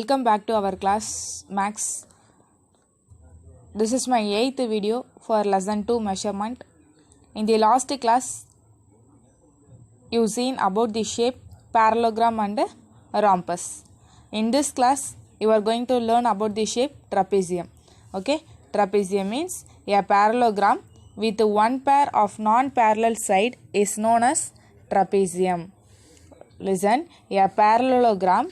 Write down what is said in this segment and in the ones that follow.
Welcome back to our class Max. This is my 8th video for lesson 2 measurement. In the last class, you seen about the shape, parallelogram and rhombus. In this class, you are going to learn about the shape trapezium. Okay, trapezium means a parallelogram with one pair of non-parallel side is known as trapezium. Listen, a parallelogram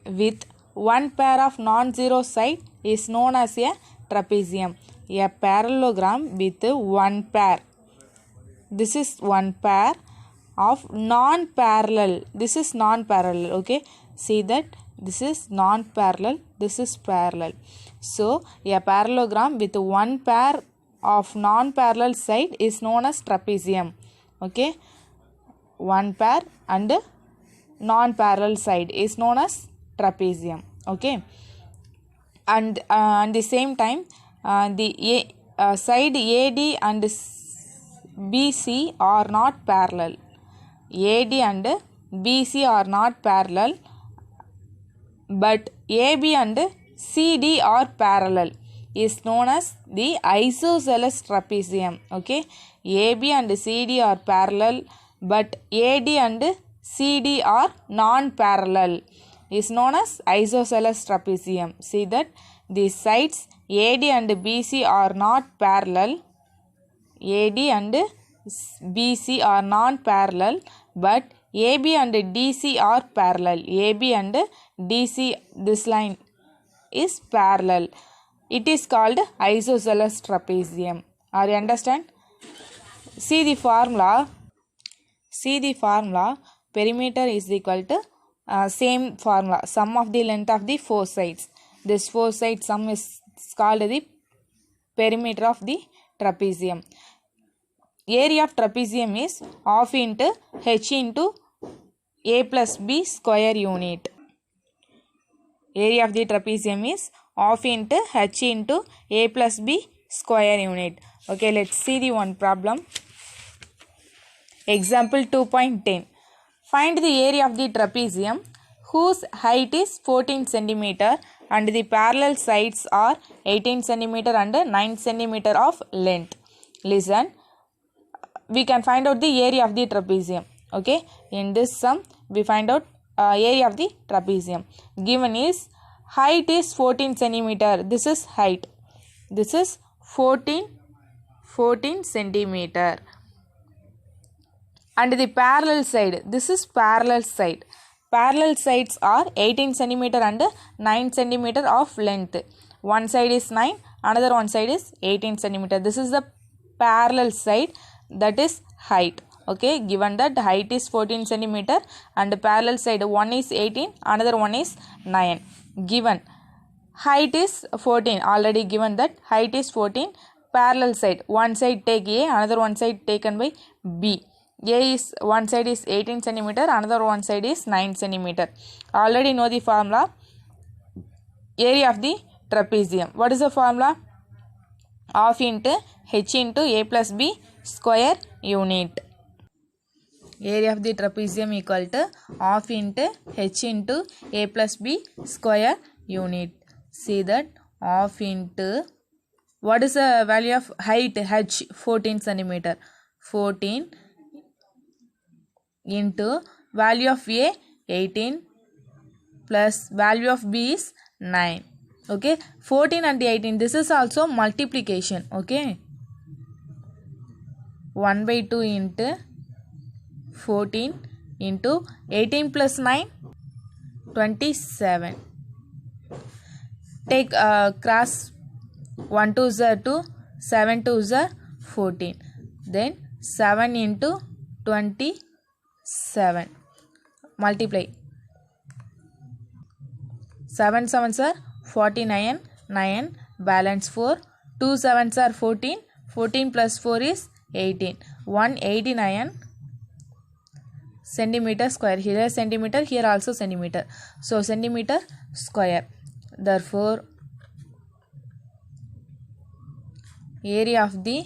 with one pair of non-zero side is known as a trapezium. A parallelogram with one pair. This is one pair of non-parallel. This is non-parallel. Okay. See that this is non-parallel. This is parallel. So a parallelogram with one pair of non-parallel side is known as trapezium. Okay. One pair and non-parallel side is known as trapezium. Okay, and at the same time the side AD and BC are not parallel. AD and BC are not parallel, but AB and CD are parallel is known as the isosceles trapezium. Okay, AB and CD are parallel, but AD and CD are non-parallel is known as isosceles trapezium. See that the sides AD and BC are not parallel. AD and BC are non-parallel, but AB and DC are parallel. AB and DC, this line is parallel. It is called isosceles trapezium. Are you understand? See the formula. Perimeter is equal to same formula, sum of the length of the four sides. This four side sum is called the perimeter of the trapezium. Area of trapezium is half into h into a plus b square unit. Area of the trapezium is half into h into a plus b square unit. Okay, let's see the one problem. Example 2.10. Find the area of the trapezium whose height is 14 cm and the parallel sides are 18 cm and 9 cm of length. Listen, we can find out the area of the trapezium. Okay, in this sum we find out area of the trapezium. Given is height is 14 cm. This is height. This is 14 cm. And the parallel side, this is parallel side. Parallel sides are 18 cm and 9 cm of length. One side is 9, another one side is 18 cm. This is the parallel side, that is height. Okay, given that height is 14 cm and the parallel side one is 18, another one is 9. Given height is 14, already given that height is 14, parallel side, one side take A, another one side taken by B. A is one side is 18 cm, another one side is 9 cm. Already know the formula. Area of the trapezium. What is the formula? Half into h into a plus b square unit. Area of the trapezium equal to half into h into a plus b square unit. See that half into, what is the value of height h? 14 cm. 14 into value of A 18 plus value of B is 9. Okay, 14 and 18, this is also multiplication. Okay, 1 by 2 into 14 into 18 plus 9 27. Take cross 1 2 is 2, 7 2 is 14, then 7 into 27. Multiply 7 7s are 49, 9 balance 4, 2 7s are 14, 14 plus 4 is 18, 189 centimeter square. Here centimeter, here also centimeter, so centimeter square. Therefore area of the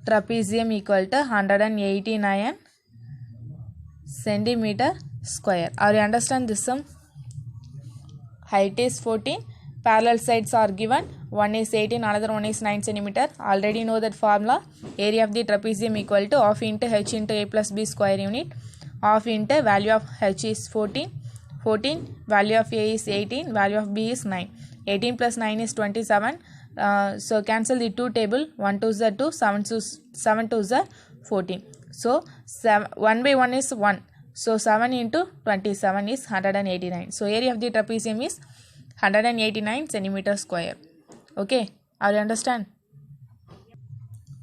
trapezium equal to 189 centimeter square. Are you understand this sum? Height is 14. Parallel sides are given. One is 18, another one is 9 centimeter. Already know that formula. Area of the trapezium equal to half into h into a plus b square unit. Half into value of h is 14. 14, value of a is 18, value of b is 9. 18 plus 9 is 27. So cancel the 2 table. 1 2 is 2, 7 2 is 14. So 1 by 1 is 1. So 7 into 27 is 189. So area of the trapezium is 189 centimeter square. Okay, are you understand?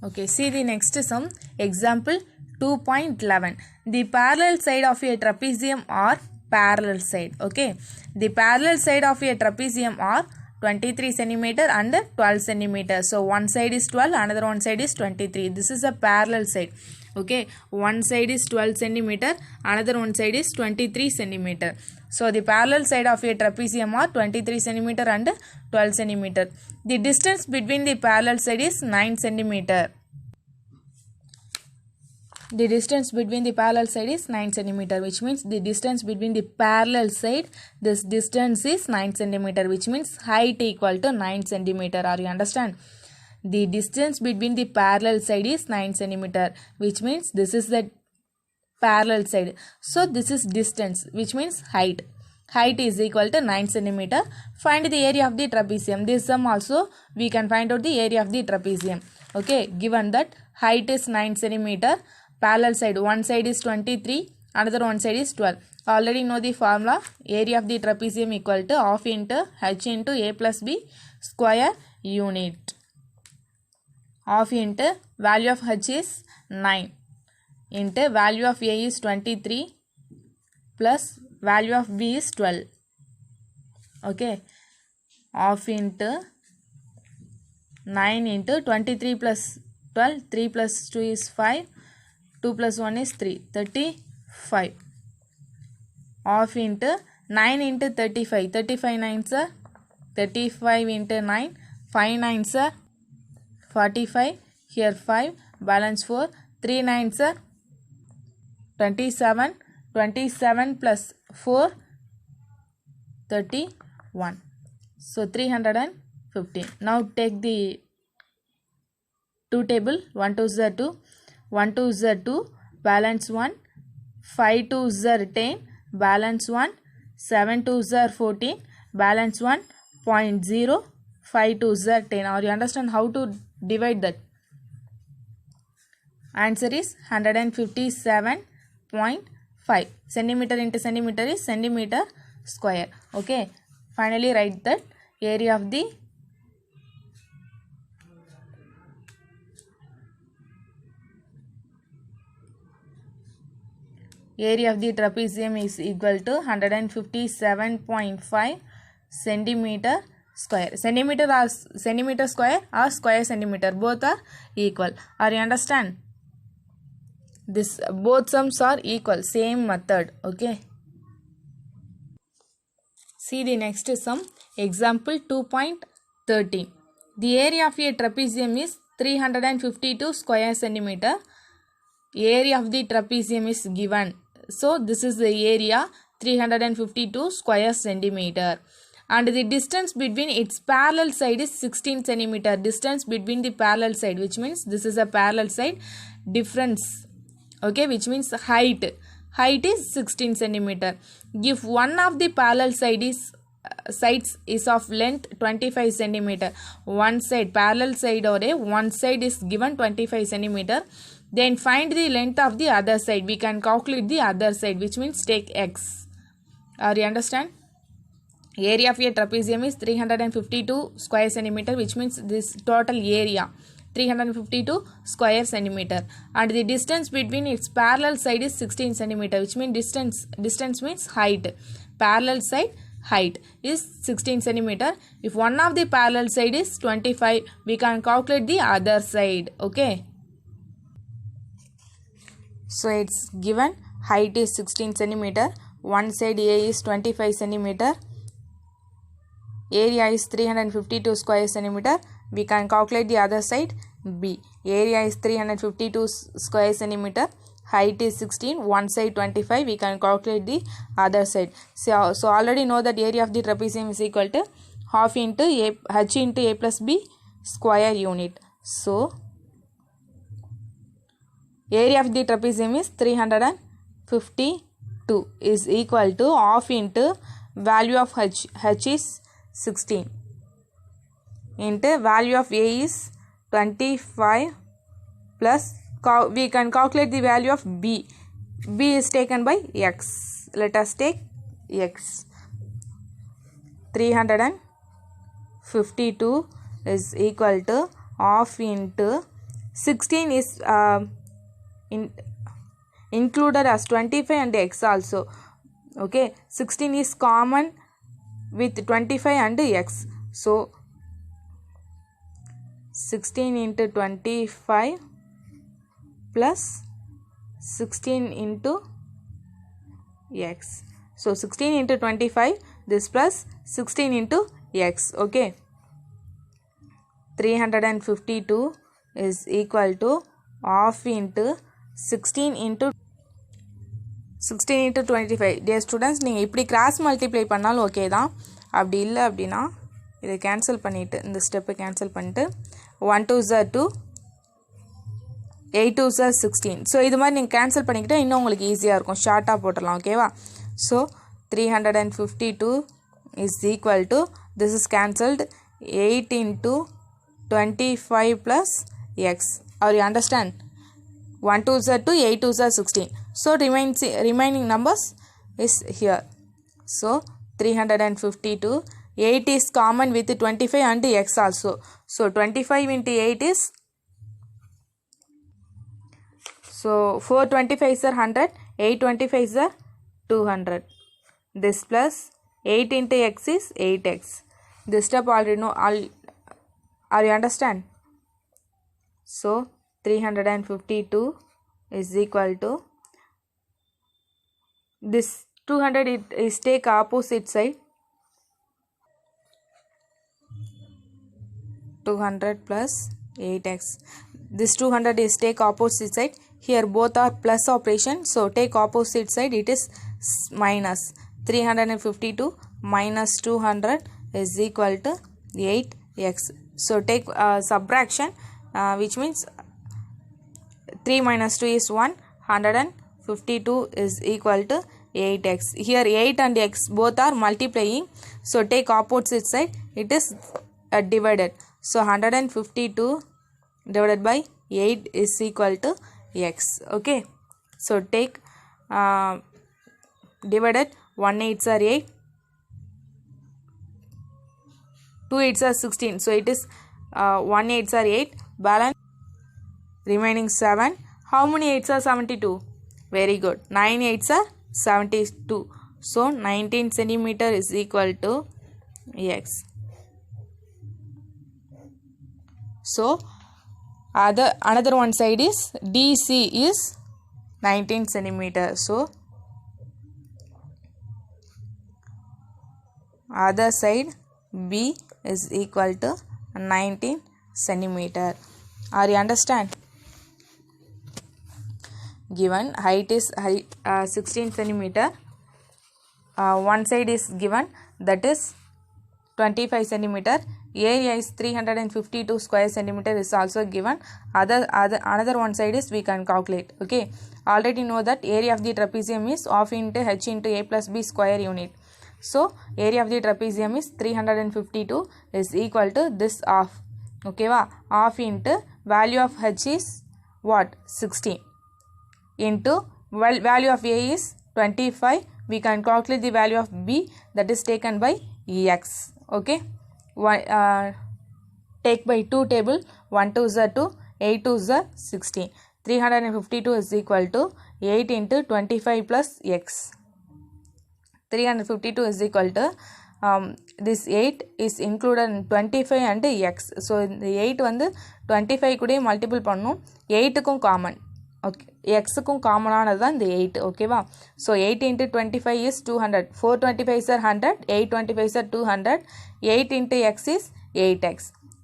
Okay, see the next sum. Example 2.11. The parallel side of a trapezium are parallel side. Okay, the parallel side of a trapezium are 23 centimeter and 12 centimeter. So one side is 12, another one side is 23. This is a parallel side. Okay, one side is 12 centimeter, another one side is 23 centimeter. So the parallel side of a trapezium are 23 centimeter and 12 centimeter. The distance between the parallel side is 9 centimeter. The distance between the parallel side is 9 centimeter, which means the distance between the parallel side, this distance is 9 centimeter, which means height equal to 9 centimeter. Are you understand? The distance between the parallel side is 9 centimeter, which means this is the parallel side. So this is distance, which means height. Height is equal to 9 centimeter. Find the area of the trapezium. This sum also we can find out the area of the trapezium. Okay, given that height is 9 centimeter, parallel side, one side is 23, another one side is 12. Already know the formula. Area of the trapezium equal to half into h into a plus b square unit. Half into value of h is 9 into value of a is 23 plus value of b is 12. Okay, half into 9 into 23 plus 12, 3 plus 2 is 5, 2 plus 1 is 3, 35. Half into 9 into 35, 35 9s are 35 into 9, 5 9s are 45, here 5, balance 4, 3 9s are 27, 27 plus 4, 31. So 315. Now take the 2 table, 1 2 is 2, 1 2 is 2, balance 1, 5 2 is 10, balance 1, 7 2 is 14, balance 1, 0.0, 5 2 is 10. Or you understand how to divide that? Answer is 157.5. Centimeter into centimeter is centimeter square. Okay, finally write that area of the trapezium is equal to 157.5 centimeter square. Centimeter square or square centimeter, both are equal. Are you understand? This both sums are equal, same method. Okay, see the next sum. Example 2.13. The area of a trapezium is 352 square centimeter. Area of the trapezium is given. So this is the area 352 square centimeter. And the distance between its parallel side is 16 centimeter. Distance between the parallel side, which means this is a parallel side. Difference, okay, which means height. Height is 16 centimeter. If one of the parallel sides is of length 25 centimeter, one side, parallel side or one side is given 25 centimeter, then find the length of the other side. We can calculate the other side, which means take x. Are you understand? Area of a trapezium is 352 square centimeter, which means this total area 352 square centimeter, and the distance between its parallel side is 16 centimeter, which means distance means height. Parallel side height is 16 centimeter. If one of the parallel side is 25, we can calculate the other side. Okay, so it's given height is 16 centimeter, one side A is 25 centimeter, area is 352 square centimeter. We can calculate the other side. B. Area is 352 square centimeter. Height is 16. One side 25. We can calculate the other side. So already know that area of the trapezium is equal to half into A, H into A plus B square unit. So area of the trapezium is 352 is equal to half into value of H. H is 16 into value of A is 25 plus we can calculate the value of B. B is taken by X. Let us take X. 352 is equal to half into 16 is included as 25 and X also. Okay, 16 is common with 25 and X. So 16 into 25 plus 16 into X. So 16 into 25, this plus 16 into X. Okay, 352 is equal to half into 16 into 25. Dear students, நீங்கள் இப்படி cross multiply பண்ணாலும் okay தான். அப்படி இல்லை அப்படின்னா இதை cancel பண்ணிவிட்டு இந்த ஸ்டெப்பை கேன்சல் பண்ணிட்டு 1 2s are 2, 8 2s are 16. So இது மாதிரி நீங்கள் கேன்சல் பண்ணிக்கிட்டால் இன்னும் உங்களுக்கு ஈஸியாக இருக்கும். ஷார்ட்டாக போட்டுடலாம். ஓகேவா? So 352 is equal to, this is cancelled, 8 into 25 plus X. Or you understand? 1 2s are 2, 8 2s are 16. So remaining numbers is here. So 352, 8 is common with 25 and X also. So 25 into 8 is, so 4 25s are 100, 8 25s are 200. This plus 8 into X is 8X. This step already know. Are you understand? So 352 is equal to, this 200 is take opposite side, 200 plus 8X. This 200 is take opposite side. Here both are plus operation, so take opposite side, it is minus. 352 minus 200 is equal to 8X. So take subtraction, which means 3 minus 2 is 1. 152 is equal to 8X. Here 8 and X both are multiplying, so take opposite side, it is divided. So 152 divided by 8 is equal to X. Okay, so take divided, 1 8s are 8, 2 8s are 16. So it is 1 8s are 8, balance remaining 7. How many 8s are 72? Very good. 9 8s are 72. So 19 centimeter is equal to X. So another one side is DC is 19 centimeter. So other side B is equal to 19 centimeter. Are you understand? Given height is 16 centimeter, one side is given, that is 25 centimeter. Area is 352 square centimeter is also given. Another one side is we can calculate. Okay, already know that area of the trapezium is half into H into A plus B square unit. So area of the trapezium is 352 is equal to this half. Okay va? Half into value of H is what? 16 into value of A is 25. We can calculate the value of B, that is taken by X. Okay, take by 2 table, 1 2s are 2, 8 2s are 16. 352 is equal to 8 into 25 plus X. 352 is equal to this 8 is included in 25 and X. So the 8 வந்து 25 கூட multiple பண்ணும், 8 க்கும் common. Okay, X க்கும் common ஆனது தான் இந்த 8. ஓகேவா? So 8 into 25 is 200. 4 25s are 100, 8 25s are 200. 8 into X is 8X.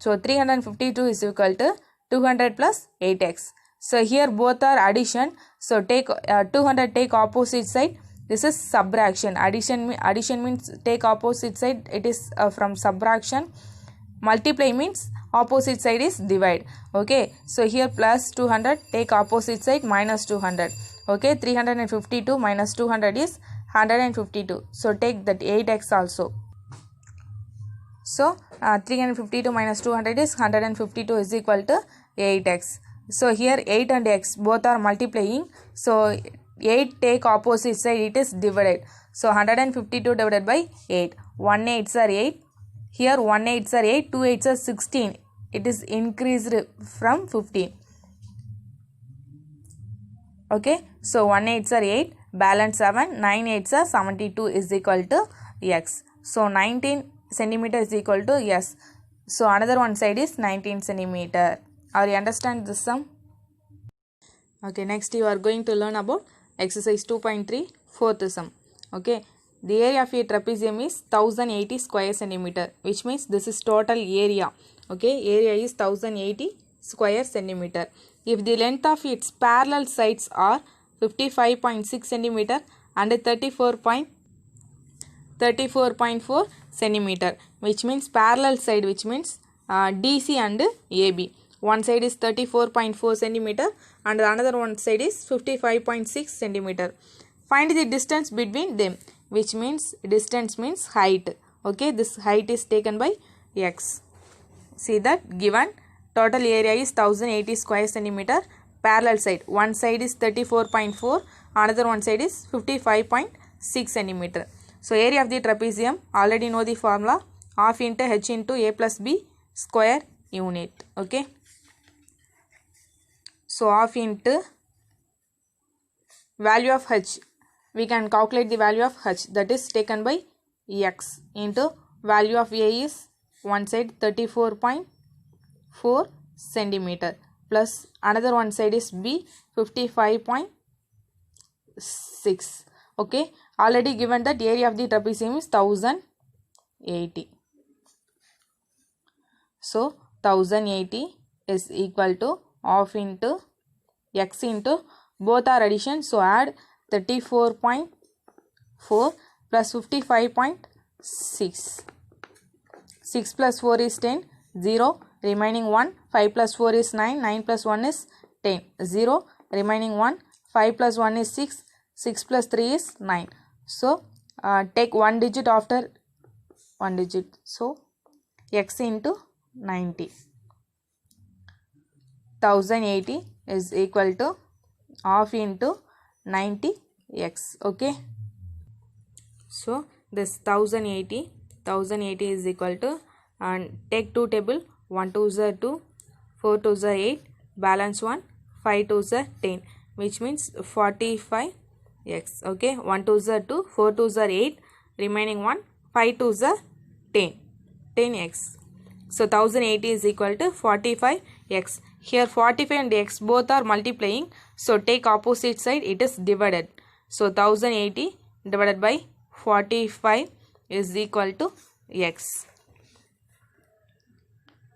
So 352 is equal to 200 plus 8x. So here both are addition. So take 200 take opposite side. This is subtraction. Addition means take opposite side. It is from subtraction. Multiply means opposite side is divide. Okay. So here plus 200 take opposite side minus 200. Okay. 352 minus 200 is 152. So take that 8x also. So 352 minus 200 is 152 is equal to 8x. So here 8 and x both are multiplying. So 8 take opposite side, it is divided. So 152 divided by 8. 1 8s are 8. Here 1 8s are 8. 2 8s are 16. It is increased from 15. Okay. So 1 8s are 8. Balance 7. 9 8s are 72 is equal to x. So 19 centimeter is equal to s. So another one side is 19 centimeter. Are you understand this sum? Okay, next you are going to learn about exercise 2.3 fourth sum. Okay, the area of a trapezium is 1080 square centimeter, which means this is total area. Okay, area is 1080 square centimeter. If the length of its parallel sides are 55.6 centimeter and 34.4 centimeter, which means parallel side, which means DC and AB. One side is 34.4 centimeter and another one side is 55.6 centimeter. Find the distance between them, which means distance means height. Okay, this height is taken by x. See that given total area is 1080 square centimeter, parallel side. One side is 34.4, another one side is 55.6 centimeter. So area of the trapezium, already know the formula, half into h into a plus b square unit. Okay. So half into value of h, we can calculate the value of h, that is taken by x, into value of a is one side 34.4 centimeter plus another one side is b 55.6. Okay, already given that area of the trapezium is 1080. So 1080 is equal to half into x into both are addition. So add 34.4 plus 55.6. 6 plus 4 is 10. 0. Remaining 1. 5 plus 4 is 9. 9 plus 1 is 10. 0. Remaining 1. 5 plus 1 is 6. 6 plus 3 is 9. So take one digit after one digit. So x into 90. 1080 is equal to half into 90x. Okay. So this 1080 is equal to, and take two table, 1 2s are 2, 4 2s are 8, balance 1, 5 2s are 10, which means 45x. Okay, 1 2s are 2, 4 2s are 8, remaining 1, 5 2s are 10x. So 1080 is equal to 45x. Here 45 and x both are multiplying. So take opposite side, it is divided. So 1080 divided by 45 is equal to x.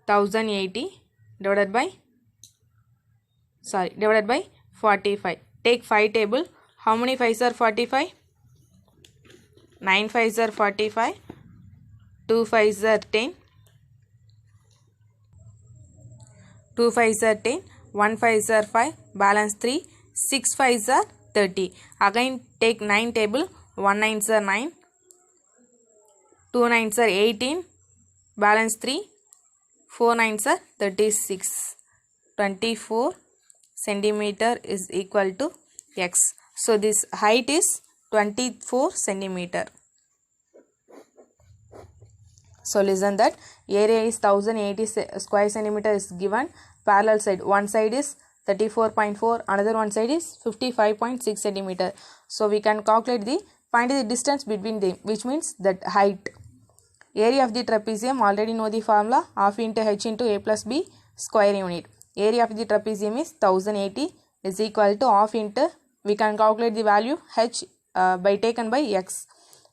1080 divided by 45. Take 5 table. How many 5s are 45? 9 5s are 45. 2 5s are 10. 2 5s are 10. 1 5s are 5. Balance 3. 6 5s are 30. Again take 9 table. 1 9s are 9. 2 9s are 18. Balance 3. 4 9s are 36. 24 centimeter is equal to x. So this height is 24 centimeter. So listen that area is 1080 square centimeter is given. Parallel side, one side is 34.4, another one side is 55.6 centimeter. So we can calculate find the distance between them, which means that height. Area of the trapezium, already know the formula, half into h into a plus b square unit. Area of the trapezium is 1080 is equal to half into, we can calculate the value h by taken by x.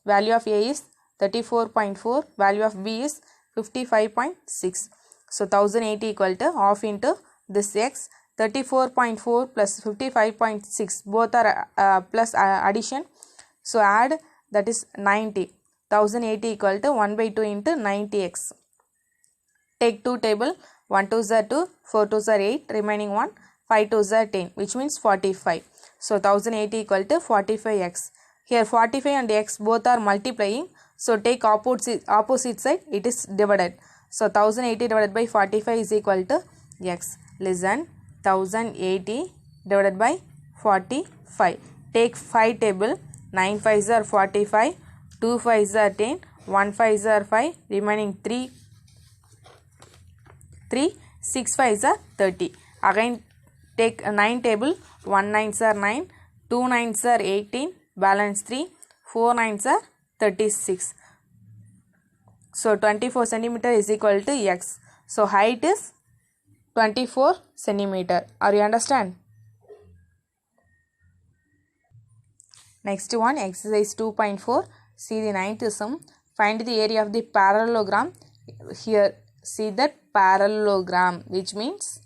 Value of a is 34.4, value of b is 55.6. So 1080 equal to half into this x, 34.4 plus 55.6 both are plus addition. So add, that is 90. 1080 equal to 1 by 2 into 90x. Take 2 table, 1 2s are 2, 4 2s are 8, remaining 1, 5 2s are 10, which means 45. So 1080 equal to 45x. Here 45 and x both are multiplying. So take opposite side, it is divided. So 1080 divided by 45 is equal to x. Listen, 1080 divided by 45. Take 5 table, 9 5s are 45, 2 5s are 10, 1 5s are 5, remaining 3, 6 5s are 30. Again take 9 table, 1 9s are 9, 2 9s are 18, balance 3, 4 9s are 36. So 24 centimeter is equal to x. So height is 24 centimeter. Are you understand? Next one, exercise 2.4. See the ninth sum. Find the area of the parallelogram. Here see that parallelogram, which means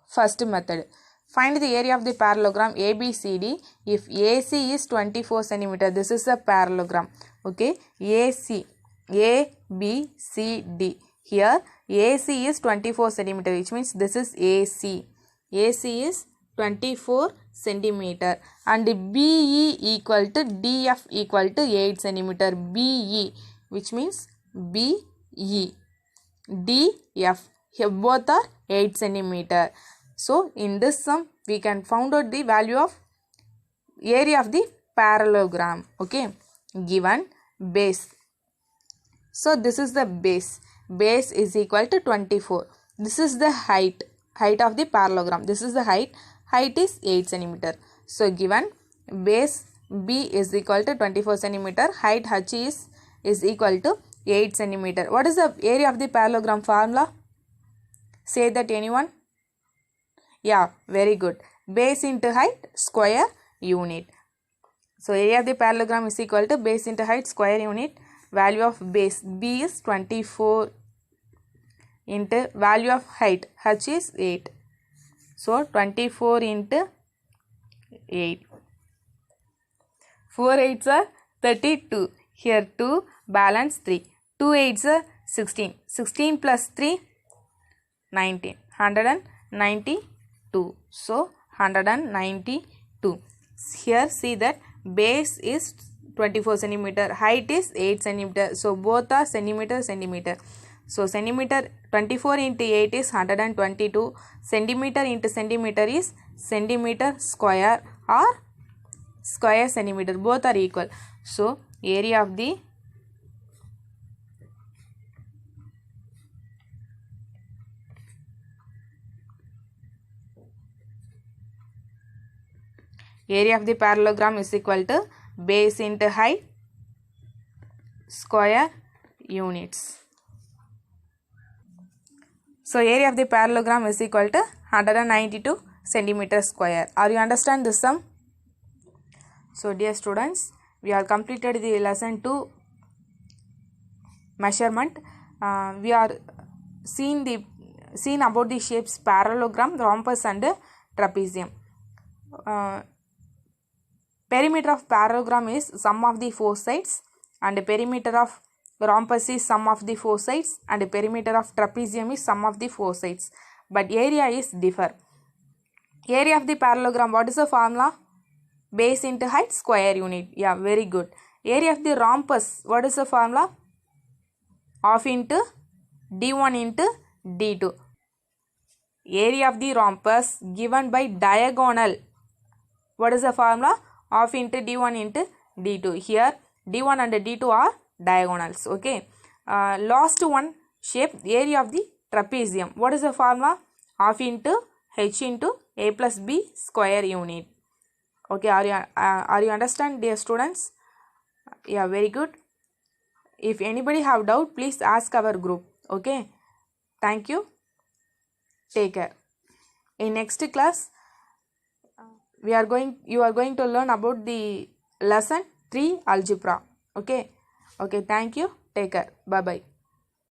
first method. Find the area of the parallelogram ABCD if AC is 24 centimeter. This is a parallelogram. Okay, AC, ABCD. Here AC is 24 centimeter, which means this is AC. AC is 24 centimeter and BE equal to DF equal to 8 centimeter. BE, which means BE, DF, here both are 8 centimeter. So in this sum we can find out the value of area of the parallelogram. Okay, given base. So this is the base. Base is equal to 24. This is the height of the parallelogram. This is the height. Height is 8 centimeter. So given base B is equal to 24 centimeter. Height H is equal to 8 centimeter. What is the area of the parallelogram formula? Say that anyone? Yeah, very good. Base into height square unit. So area of the parallelogram is equal to base into height square unit. Value of base B is 24 into value of height H is 8. So 24 into 8. 4 8s are 32. Here 2, balance 3. 2 8s are 16. 16 plus 3, 19. 192. So 192. Here see that base is 24 centimeter, height is 8 centimeter. So both are centimeter. So centimeter, 24 into 8 is 122. Centimeter into centimeter is centimeter square or square centimeter. Both are equal. So area of the parallelogram is equal to base into height square units. So area of the parallelogram is equal to 192 centimeter square. Are you understand this sum? So dear students, we have completed the lesson 2 measurement. We are seen about the shapes parallelogram, rhombus and trapezium. Perimeter of parallelogram is sum of the 4 sides and perimeter of rhombus is sum of the 4 sides and perimeter of trapezium is sum of the 4 sides. But area is differ. Area of the parallelogram, what is the formula? Base into height square unit. Yeah, very good. Area of the rhombus, what is the formula? Half into D1 into D2. Area of the rhombus given by diagonal. What is the formula? Half into D1 into D2. Here D1 and D2 are diagonals. Okay. Last one shape, area of the trapezium. What is the formula? Half into H into A plus B square unit. Okay. Are you understand, dear students? Yeah, very good. If anybody have doubt, please ask our group. Okay. Thank you. Take care. In next class, you are going to learn about the lesson 3 algebra. Okay. Okay. Thank you. Take care. Bye bye.